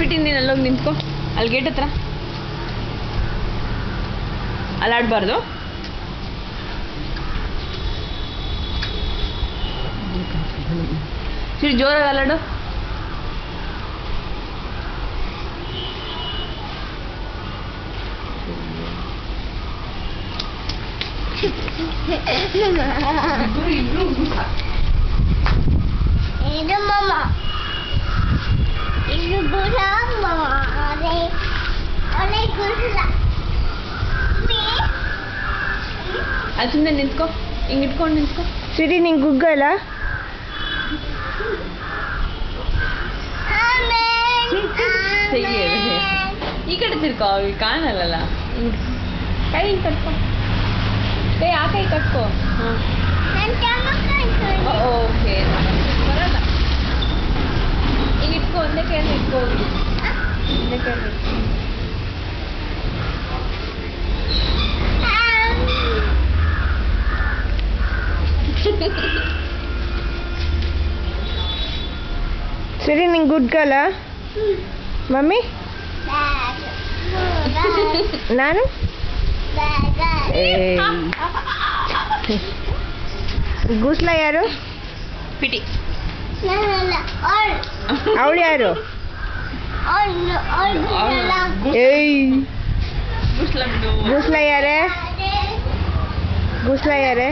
Sweety ನೀನು ಅಲ್ಲೋಗಿ ನಿಂತ್ಕೊ ಅಲ್ಲಿ ಗೇಟ್ ಹತ್ರ ಅಲ್ಲಾಡಬಾರ್ದು ಸ್ವೀಟಿ ಜೋರಾಗಿ ಅಲ್ಲಾಡು ಇದು ಮಮ್ಮ ಇದು ಗುಲ ಮಮ್ಮ ಅಲೆ ಗುಲ ಅಲ್ಲಿ ಸುಮ್ಮನೆ ನಿಂತ್ಕೊ ಹಿಂಗೆ ಇಟ್ಕೊಂಡು ನಿಂತ್ಕೊ ಸ್ವೀಟಿ ನಿಂಗೆ ಗುಗ್ಗಲ್ಲ ಈ ಕಡೆ ತಿರ್ಕೊ ಇಲ್ಲಿ ಕಾಣಲ್ಲ ಕೈ ಹಿಂಗೆ ಕಟ್ಕೊ ಕೈ ಆ ಕೈ ಕಟ್ಕೊ ಹಾಂ ಓಕೆ ಬರಲ್ಲ ಈಗ ಇಟ್ಕೊ ಒಂದೇ ಕೈಯಲ್ಲಿ ಇಟ್ಕೊ ಒಂದೇ ಕೈಯಲ್ಲಿ ಸ್ವೀಟಿ ನಿಂಗೆ ಗುಗ್ಗಲ್ಲ ಮಮ್ಮಿ ನಾನು ಗೂಸ್ಲ ಯಾರು ಪಿಟಿ ಅವಳು ಯಾರು ಏಯ್ ಗೂಸ್ಲ ಯಾರೇ ಗೂಸ್ಲ ಯಾರೇ